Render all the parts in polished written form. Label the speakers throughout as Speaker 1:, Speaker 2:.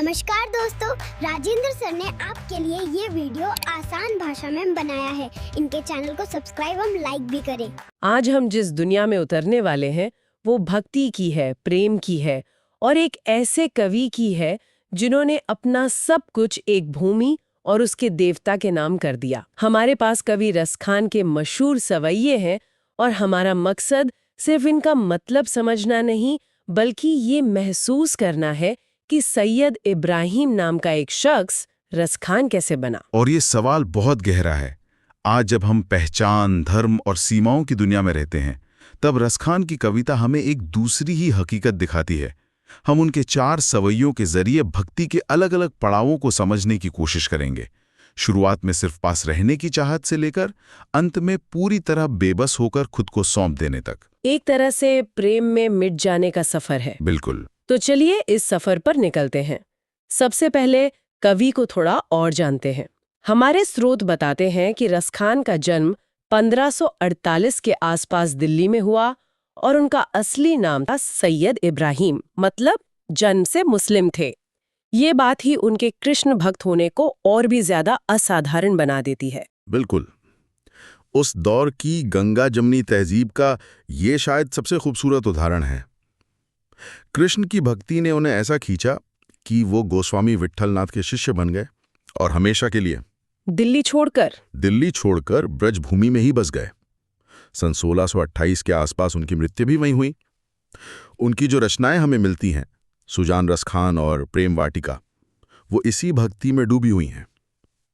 Speaker 1: नमस्कार दोस्तों, राजेंद्र सर ने आपके लिए ये वीडियो आसान भाषा में बनाया है। इनके चैनल को सब्सक्राइब और लाइक भी करें।
Speaker 2: आज हम जिस दुनिया में उतरने वाले हैं वो भक्ति की है, प्रेम की है और एक ऐसे कवि की है जिन्होंने अपना सब कुछ एक भूमि और उसके देवता के नाम कर दिया। हमारे पास कवि रसखान के मशहूर सवैये हैं और हमारा मकसद सिर्फ इनका मतलब समझना नहीं बल्कि ये महसूस करना है कि सैयद इब्राहिम नाम का एक शख्स रसखान कैसे बना।
Speaker 3: और ये सवाल बहुत गहरा है। आज जब हम पहचान, धर्म और सीमाओं की दुनिया में रहते हैं, तब रसखान की कविता हमें एक दूसरी ही हकीकत दिखाती है। हम उनके 4 सवैयों के जरिए भक्ति के अलग अलग पड़ावों को समझने की कोशिश करेंगे। शुरुआत में सिर्फ पास रहने की चाहत से लेकर अंत में पूरी तरह बेबस होकर खुद को सौंप देने तक।
Speaker 2: एक तरह से प्रेम में मिट जाने का सफर है।
Speaker 3: बिल्कुल।
Speaker 2: तो चलिए इस सफर पर निकलते हैं। सबसे पहले कवि को थोड़ा और जानते हैं। हमारे स्रोत बताते हैं कि रसखान का जन्म 1548 के आसपास दिल्ली में हुआ और उनका असली नाम था सैयद इब्राहिम, मतलब जन्म से मुस्लिम थे। ये बात ही उनके कृष्ण भक्त होने को और भी ज्यादा असाधारण बना देती है।
Speaker 3: बिल्कुल। उस दौर की गंगा जमनी तहजीब का ये शायद सबसे खूबसूरत उदाहरण है। कृष्ण की भक्ति ने उन्हें ऐसा खींचा कि वो गोस्वामी विट्ठलनाथ के शिष्य बन गए और हमेशा के लिए
Speaker 2: दिल्ली छोड़कर ब्रजभूमि में ही बस गए। सन 1628 के आसपास उनकी मृत्यु भी वहीं हुई। उनकी जो रचनाएं हमें मिलती हैं, सुजान रसखान और प्रेम वाटिका, वो इसी भक्ति में डूबी हुई हैं।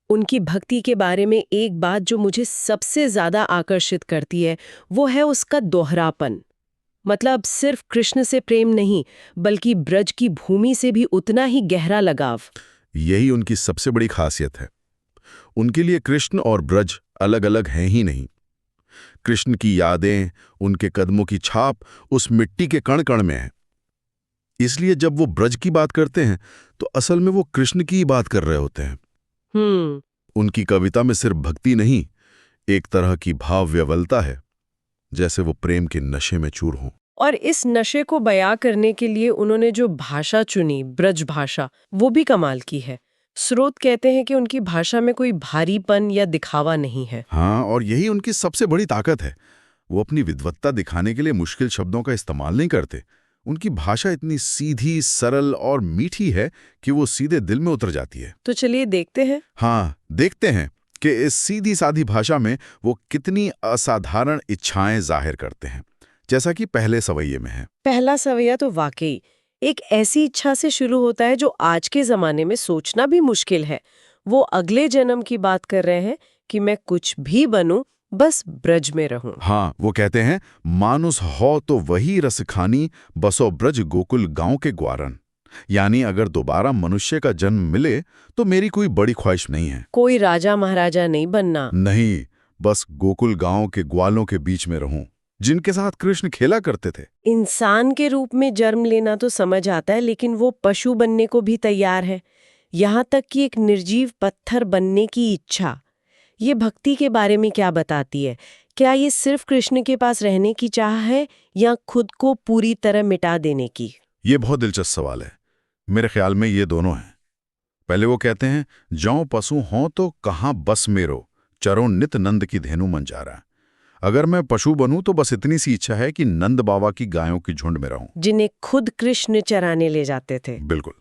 Speaker 2: उनकी भक्ति के बारे में एक बात जो मुझे सबसे ज्यादा आकर्षित करती है वो है उसका दोहरापन। मतलब सिर्फ कृष्ण से प्रेम नहीं बल्कि ब्रज की भूमि से भी उतना ही गहरा लगाव।
Speaker 3: यही उनकी सबसे बड़ी खासियत है। उनके लिए कृष्ण और ब्रज अलग अलग हैं ही नहीं। कृष्ण की यादें, उनके कदमों की छाप उस मिट्टी के कण कण में है। इसलिए जब वो ब्रज की बात करते हैं तो असल में वो कृष्ण की ही बात कर रहे होते हैं। उनकी कविता में सिर्फ भक्ति नहीं, एक तरह की भाव व्यवलता है, जैसे वो प्रेम के नशे में चूर हों।
Speaker 2: और इस नशे को बयां करने के लिए उन्होंने जो भाषा चुनी, ब्रज भाषा, वो भी कमाल की है। स्रोत कहते हैं कि उनकी भाषा में कोई भारीपन या दिखावा नहीं है।
Speaker 3: हाँ, और यही उनकी सबसे बड़ी ताकत है। वो अपनी विद्वत्ता दिखाने के लिए मुश्किल शब्दों का इस्तेमाल नहीं करते। उनकी भाषा इतनी सीधी, सरल और मीठी है कि वो सीधे दिल में उतर जाती है।
Speaker 2: तो चलिए देखते हैं।
Speaker 3: हाँ, देखते हैं कि इस सीधी सादी भाषा में वो कितनी असाधारण इच्छाएं जाहिर करते हैं, जैसा कि पहले सवैये में है।
Speaker 2: पहला सवैया तो वाकई एक ऐसी इच्छा से शुरू होता है जो आज के जमाने में सोचना भी मुश्किल है। वो अगले जन्म की बात कर रहे हैं कि मैं कुछ भी बनूं, बस ब्रज में रहूं।
Speaker 3: हाँ, वो कहते हैं, मानुस हो तो वही रसखानी, बसो ब्रज गोकुल गांव के ग्वारन। यानी अगर दोबारा मनुष्य का जन्म मिले तो मेरी कोई बड़ी ख्वाहिश नहीं है।
Speaker 2: कोई राजा महाराजा नहीं बनना।
Speaker 3: नहीं, बस गोकुल गांव के ग्वालों के बीच में रहूं, जिनके साथ कृष्ण खेला करते थे।
Speaker 2: इंसान के रूप में जन्म लेना तो समझ आता है, लेकिन वो पशु बनने को भी तैयार है, यहाँ तक कि एक निर्जीव पत्थर बनने की इच्छा। ये भक्ति के बारे में क्या बताती है? क्या ये सिर्फ कृष्ण के पास रहने की चाह है या खुद को पूरी तरह मिटा देने की?
Speaker 3: ये बहुत दिलचस्प सवाल है। मेरे ख्याल में ये दोनों हैं। पहले वो कहते हैं, जौं पशु हों तो कहाँ बस मेरो, चरो नित नंद की धेनु मंजारा। अगर मैं पशु बनूं तो बस इतनी सी इच्छा है कि नंद बाबा की गायों की झुंड में रहूं,
Speaker 2: जिन्हें खुद कृष्ण चराने ले जाते थे।
Speaker 3: बिल्कुल।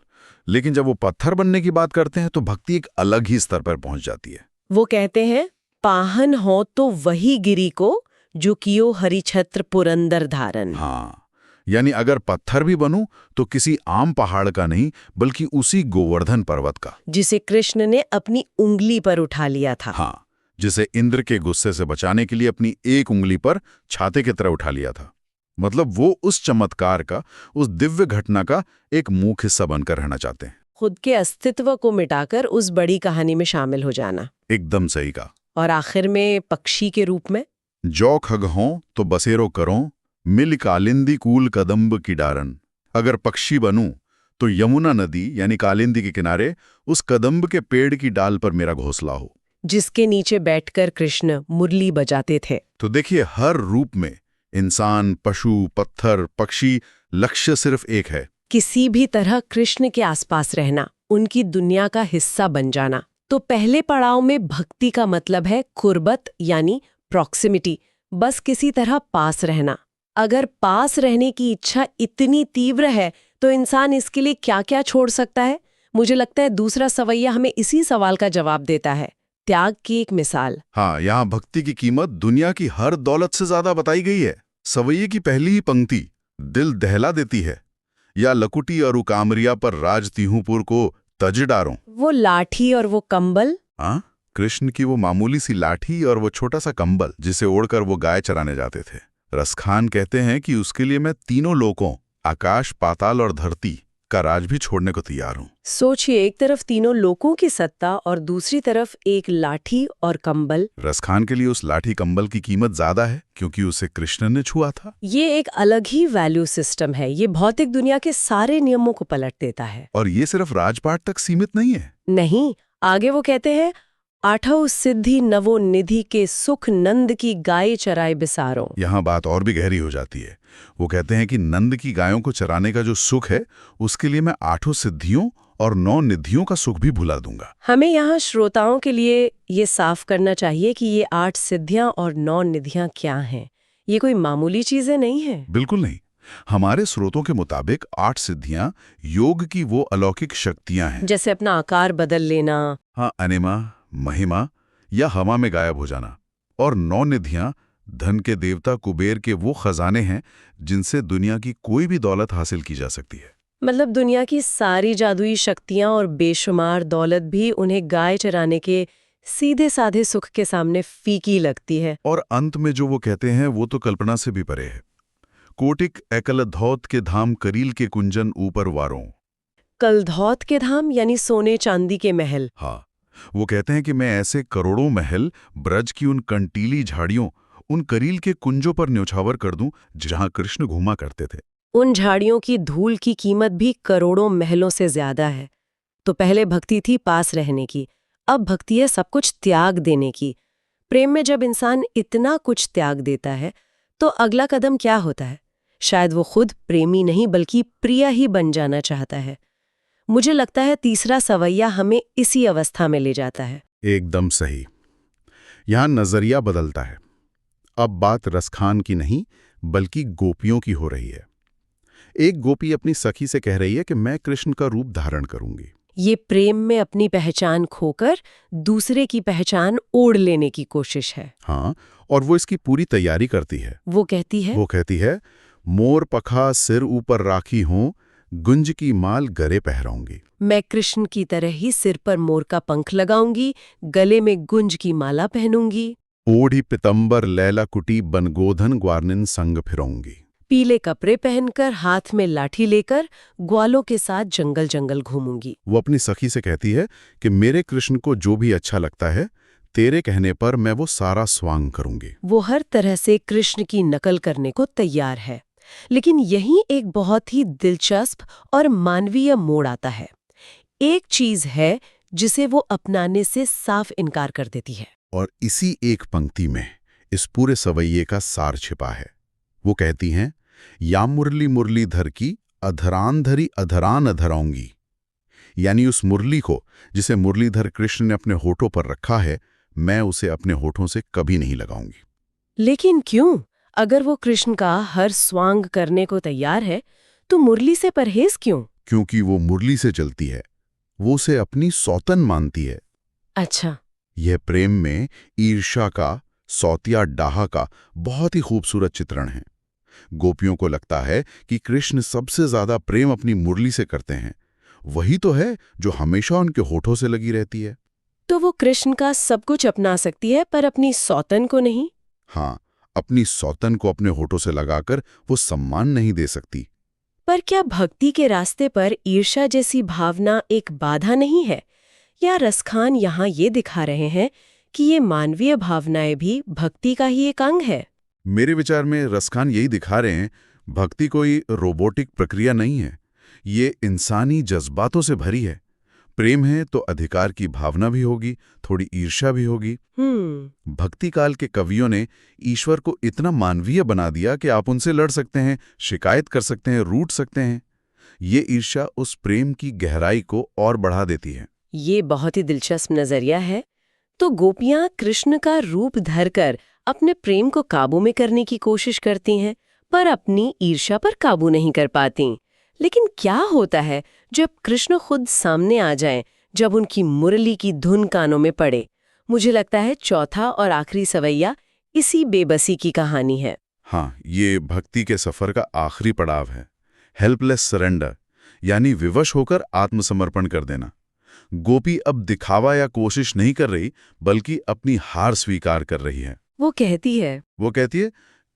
Speaker 3: लेकिन जब वो पत्थर बनने की बात करते हैं तो भक्ति एक अलग ही स्तर पर पहुंच जाती है।
Speaker 2: वो कहते हैं, पाहन हो तो वही गिरी को, जो कियो हरिछत्र पुरंदर धारण।
Speaker 3: हाँ, यानी अगर पत्थर भी बनूं तो किसी आम पहाड़ का नहीं बल्कि उसी गोवर्धन पर्वत का,
Speaker 2: जिसे कृष्ण ने अपनी उंगली पर उठा लिया था।
Speaker 3: हाँ, जिसे इंद्र के गुस्से से बचाने के लिए अपनी एक उंगली पर छाते की तरह उठा लिया था। मतलब वो उस चमत्कार का, उस दिव्य घटना का एक मुख्य हिस्सा बनकर रहना चाहते हैं।
Speaker 2: खुद के अस्तित्व को मिटाकर उस बड़ी कहानी में शामिल हो जाना।
Speaker 3: एकदम सही कहा।
Speaker 2: और आखिर में पक्षी के रूप में,
Speaker 3: जौ खग हों तो बसेरो करो, मिल कालिंदी कूल कदम्ब की डारन। अगर पक्षी बनूं तो यमुना नदी यानी कालिंदी के किनारे उस कदम्ब के पेड़ की डाल पर मेरा घोंसला हो,
Speaker 2: जिसके नीचे बैठकर कृष्ण मुरली बजाते थे।
Speaker 3: तो देखिए, हर रूप में इंसान, पशु, पत्थर, पक्षी, लक्ष्य सिर्फ एक है,
Speaker 4: किसी भी तरह कृष्ण के आसपास रहना, उनकी दुनिया का हिस्सा बन जाना। तो पहले पड़ाव में भक्ति का मतलब है कुर्बत यानी प्रॉक्सिमिटी, बस किसी तरह पास रहना। अगर पास रहने की इच्छा इतनी तीव्र है तो इंसान इसके लिए क्या-क्या छोड़ सकता है? मुझे लगता है दूसरा सवैया हमें इसी सवाल का जवाब देता है। त्याग की एक मिसाल।
Speaker 3: हाँ, यहाँ भक्ति की कीमत दुनिया की हर दौलत से ज्यादा बताई गई है। सवैये की पहली ही पंक्ति दिल दहला देती है। या लकुटी और कामरिया पर राज तीहूपुर को तज डारों।
Speaker 4: वो लाठी और वो कंबल।
Speaker 3: हाँ, कृष्ण की वो मामूली सी लाठी और वो छोटा सा कंबल जिसे ओढ़कर वो गाय चराने जाते थे। रसखान कहते हैं कि उसके लिए मैं तीनों लोकों, आकाश, पाताल और धरती का राज भी छोड़ने को तैयार हूं।
Speaker 4: सोचिए, एक तरफ तीनों लोकों की सत्ता और दूसरी तरफ एक लाठी और कंबल।
Speaker 3: रसखान के लिए उस लाठी कंबल की कीमत ज्यादा है क्योंकि उसे कृष्ण ने छुआ था।
Speaker 4: ये एक अलग ही वैल्यू सिस्टम है। ये भौतिक दुनिया के सारे नियमों को पलट देता है।
Speaker 3: और ये सिर्फ राजपाट तक सीमित नहीं है।
Speaker 4: नहीं, आगे वो कहते हैं, आठौ सिद्धि नवो निधि के सुख नंद की गाय चराए बिसारो।
Speaker 3: यहाँ बात और भी गहरी हो जाती है। वो कहते हैं कि नंद की गायों को चराने का जो सुख है, उसके लिए मैं 8 सिद्धियों और 9 निधियों का सुख भी भुला दूंगा।
Speaker 4: हमें यहाँ श्रोताओं के लिए ये साफ करना चाहिए कि ये 8 सिद्धियां और 9 निधियां क्या हैं। ये कोई मामूली चीजें नहीं है।
Speaker 3: बिल्कुल नहीं। हमारे स्रोतों के मुताबिक 8 सिद्धियां योग की वो अलौकिक शक्तियां हैं,
Speaker 4: जैसे अपना आकार बदल लेना।
Speaker 3: हाँ, अनिमा, महिमा या हवा में गायब हो जाना। और 9 निधियां धन के देवता कुबेर के वो खजाने हैं जिनसे दुनिया की कोई भी दौलत हासिल की जा सकती है।
Speaker 4: मतलब दुनिया की सारी जादुई शक्तियां और बेशुमार दौलत भी उन्हें गाय चराने के सीधे साधे सुख के सामने फीकी लगती है।
Speaker 3: और अंत में जो वो कहते हैं वो तो कल्पना से भी परे है। कोटिक एकलधौत के धाम करील के कुंजन ऊपर वारों।
Speaker 4: कलधौत के धाम यानी सोने चांदी के महल।
Speaker 3: हाँ, वो कहते हैं कि मैं ऐसे करोड़ों महल ब्रज की उन कंटीली झाड़ियों, उन करील के कुंजों पर न्यौछावर कर दूं जहां कृष्ण घूमा करते थे।
Speaker 4: उन झाड़ियों की धूल की कीमत भी करोड़ों महलों से ज्यादा है। तो पहले भक्ति थी पास रहने की, अब भक्ति है सब कुछ त्याग देने की। प्रेम में जब इंसान इतना कुछ त्याग देता है तो अगला कदम क्या होता है? शायद वो खुद प्रेमी नहीं बल्कि प्रिय ही बन जाना चाहता है। मुझे लगता है तीसरा सवैया हमें इसी अवस्था में ले जाता है।
Speaker 3: एकदम सही। यहां नजरिया बदलता है। अब बात रसखान की नहीं बल्कि गोपियों की हो रही है। एक गोपी अपनी सखी से कह रही है कि मैं कृष्ण का रूप धारण करूंगी।
Speaker 4: ये प्रेम में अपनी पहचान खोकर दूसरे की पहचान ओढ़ लेने की कोशिश है।
Speaker 3: हाँ, और वो इसकी पूरी तैयारी करती है।
Speaker 4: वो कहती है,
Speaker 3: मोर पखा सिर ऊपर राखी हूं, गुंज की माल गले पहराऊंगी।
Speaker 4: मैं कृष्ण की तरह ही सिर पर मोर का पंख लगाऊंगी, गले में गुंज की माला पहनूंगी।
Speaker 3: ओढ़ी पितंबर लैला कुटी बनगोधन ग्वारनिन संग फिरऊंगी।
Speaker 4: पीले कपड़े पहनकर हाथ में लाठी लेकर ग्वालों के साथ जंगल जंगल घूमूंगी।
Speaker 3: वो अपनी सखी से कहती है कि मेरे कृष्ण को जो भी अच्छा लगता है, तेरे कहने पर मैं वो सारा स्वांग करूंगी।
Speaker 4: वो हर तरह से कृष्ण की नकल करने को तैयार है। लेकिन यही एक बहुत ही दिलचस्प और मानवीय मोड़ आता है। एक चीज है जिसे वो अपनाने से साफ इनकार कर देती है।
Speaker 3: और इसी एक पंक्ति में इस पूरे सवैये का सार छिपा है। वो कहती हैं, या मुरली मुरलीधर की अधरान धरी अधरान अधराऊंगी। यानी उस मुरली को जिसे मुरलीधर कृष्ण ने अपने होठों पर रखा है, मैं उसे अपने होठों से कभी नहीं लगाऊंगी।
Speaker 4: लेकिन क्यों? अगर वो कृष्ण का हर स्वांग करने को तैयार है तो मुरली से परहेज क्यों?
Speaker 3: क्योंकि वो मुरली से चलती है, वो उसे अपनी सौतन मानती है।
Speaker 4: अच्छा,
Speaker 3: यह प्रेम में ईर्ष्या का, सौतिया डाहा का बहुत ही खूबसूरत चित्रण है। गोपियों को लगता है कि कृष्ण सबसे ज्यादा प्रेम अपनी मुरली से करते हैं। वही तो है जो हमेशा उनके होठों से लगी रहती है।
Speaker 4: तो वो कृष्ण का सब कुछ अपना सकती है पर अपनी सौतन को नहीं।
Speaker 3: हाँ, अपनी सौतन को अपने होठों से लगाकर वो सम्मान नहीं दे सकती।
Speaker 4: पर क्या भक्ति के रास्ते पर ईर्ष्या जैसी भावना एक बाधा नहीं है? या रसखान यहाँ ये दिखा रहे हैं कि ये मानवीय भावनाएं भी भक्ति का ही एक अंग है?
Speaker 3: मेरे विचार में रसखान यही दिखा रहे हैं, भक्ति कोई रोबोटिक प्रक्रिया नहीं है। ये इंसानी जज्बातों से भरी है। प्रेम है तो अधिकार की भावना भी होगी, थोड़ी ईर्ष्या भी होगी। भक्ति काल के कवियों ने ईश्वर को इतना मानवीय बना दिया कि आप उनसे लड़ सकते हैं, शिकायत कर सकते हैं, रूठ सकते हैं। ये ईर्ष्या उस प्रेम की गहराई को और बढ़ा देती है।
Speaker 4: ये बहुत ही दिलचस्प नजरिया है। तो गोपियां कृष्ण का रूप धरकर अपने प्रेम को काबू में करने की कोशिश करती हैं, पर अपनी ईर्ष्या पर काबू नहीं कर पाती। लेकिन क्या होता है जब कृष्ण खुद सामने आ जाएं, जब उनकी मुरली की धुन कानों में पड़े? मुझे लगता है चौथा और आखिरी सवैया इसी बेबसी की कहानी है।
Speaker 3: हाँ, ये भक्ति के सफर का आखिरी पड़ाव है, हेल्पलेस सरेंडर, यानी विवश होकर आत्मसमर्पण कर देना। गोपी अब दिखावा या कोशिश नहीं कर रही, बल्कि अपनी हार स्वीकार कर रही है।
Speaker 4: वो कहती है,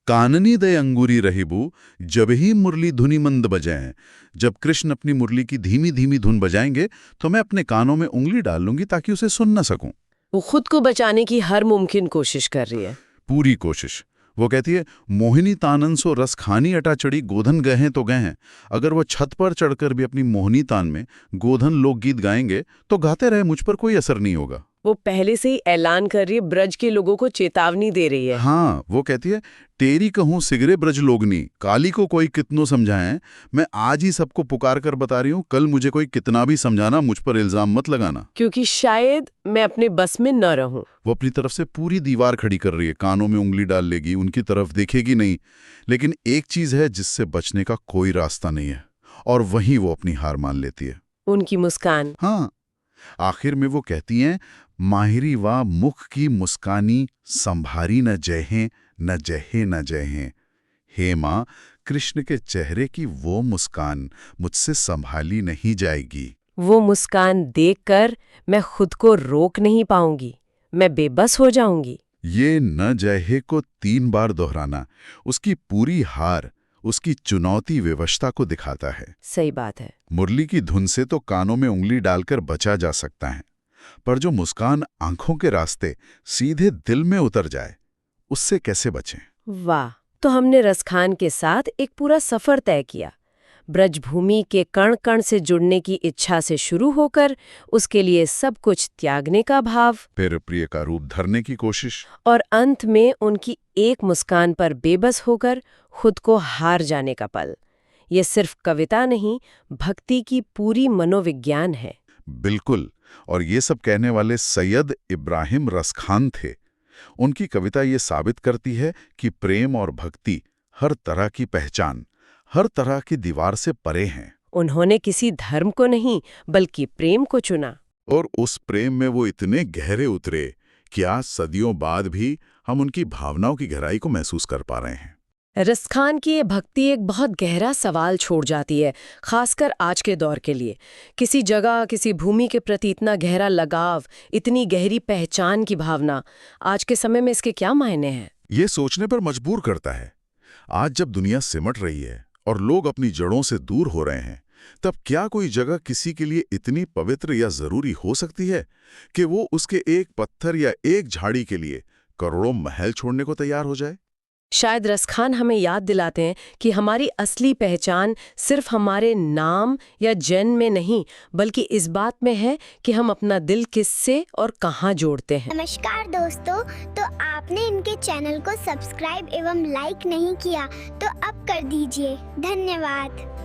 Speaker 3: काननी दय अंगूरी रहिबू, जब ही मुरली धुनी मंद बजाएं। जब कृष्ण अपनी मुरली की धीमी धीमी धुन बजाएंगे तो मैं अपने कानों में उंगली डाल लूंगी ताकि उसे सुन न सकूं।
Speaker 4: वो खुद को बचाने की हर मुमकिन कोशिश कर रही है,
Speaker 3: पूरी कोशिश। वो कहती है, मोहिनी तानन सो रस खानी अटा चढ़ी, गोधन गए हैं तो गए हैं। अगर वो छत पर चढ़कर भी अपनी मोहिनी तान में गोधन लोकगीत गाएंगे तो गाते रहे, मुझ पर कोई असर नहीं होगा।
Speaker 4: वो पहले से ही ऐलान कर रही है, ब्रज के लोगों को चेतावनी दे रही है।
Speaker 3: हाँ, वो कहती है, तेरी कहूं सिगरे ब्रज लोगनी, काली को कोई कितनों समझाएं। मैं आज ही सबको पुकार कर बता रही हूं, कल मुझे कोई कितना भी समझाना, मुझ पर इल्जाम मत लगाना,
Speaker 4: क्योंकि शायद मैं अपने बस में न रहूं।
Speaker 3: वो अपनी तरफ से पूरी दीवार खड़ी कर रही है, कानों में उंगली डाल लेगी, उनकी तरफ देखेगी नहीं। लेकिन एक चीज है जिससे बचने का कोई रास्ता नहीं है, और वहीं वो अपनी हार मान लेती है,
Speaker 4: उनकी मुस्कान।
Speaker 3: हाँ, आखिर में वो कहती हैं, माहिरी वा मुख की मुस्कानी, संभारी न जहें न जहे न जहें। हे माँ, कृष्ण के चेहरे की वो मुस्कान मुझसे संभाली नहीं जाएगी।
Speaker 4: वो मुस्कान देखकर मैं खुद को रोक नहीं पाऊंगी, मैं बेबस हो जाऊंगी।
Speaker 3: ये न जहे को 3 बार दोहराना उसकी पूरी हार, उसकी चुनौती विवशता को दिखाता है।
Speaker 4: सही बात है।
Speaker 3: मुरली की धुन से तो कानों में उंगली डालकर बचा जा सकता है, पर जो मुस्कान आंखों के रास्ते सीधे दिल में उतर जाए, उससे कैसे बचें?
Speaker 4: वाह, तो हमने रसखान के साथ एक पूरा सफर तय किया। ब्रजभूमि के कण कण से जुड़ने की इच्छा से शुरू होकर उसके लिए सब कुछ त्यागने का भाव,
Speaker 3: फिर प्रिय का रूप धरने की कोशिश,
Speaker 4: और अंत में उनकी एक मुस्कान पर बेबस होकर खुद को हार जाने का पल। ये सिर्फ कविता नहीं, भक्ति की पूरी मनोविज्ञान है।
Speaker 3: बिल्कुल। और ये सब कहने वाले सैयद इब्राहिम रसखान थे। उनकी कविता ये साबित करती है कि प्रेम और भक्ति हर तरह की पहचान, हर तरह की दीवार से परे हैं।
Speaker 4: उन्होंने किसी धर्म को नहीं, बल्कि प्रेम को चुना।
Speaker 3: और उस प्रेम में वो इतने गहरे उतरे कि आज सदियों बाद भी हम उनकी भावनाओं की गहराई को महसूस कर पा रहे हैं।
Speaker 4: रसखान की ये भक्ति एक बहुत गहरा सवाल छोड़ जाती है, खासकर आज के दौर के लिए। किसी जगह, किसी भूमि के प्रति इतना गहरा लगाव, इतनी गहरी पहचान की भावना, आज के समय में इसके क्या मायने हैं?
Speaker 3: ये सोचने पर मजबूर करता है। आज जब दुनिया सिमट रही है और लोग अपनी जड़ों से दूर हो रहे हैं, तब क्या कोई जगह किसी के लिए इतनी पवित्र या जरूरी हो सकती है कि वो उसके एक पत्थर या एक झाड़ी के लिए करोड़ों महल छोड़ने को तैयार हो जाए?
Speaker 4: शायद रसखान हमें याद दिलाते हैं कि हमारी असली पहचान सिर्फ हमारे नाम या जन्म में नहीं, बल्कि इस बात में है कि हम अपना दिल किससे और कहाँ जोड़ते हैं।
Speaker 1: नमस्कार दोस्तों, तो आपने इनके चैनल को सब्सक्राइब एवं लाइक नहीं किया तो अब कर दीजिए। धन्यवाद।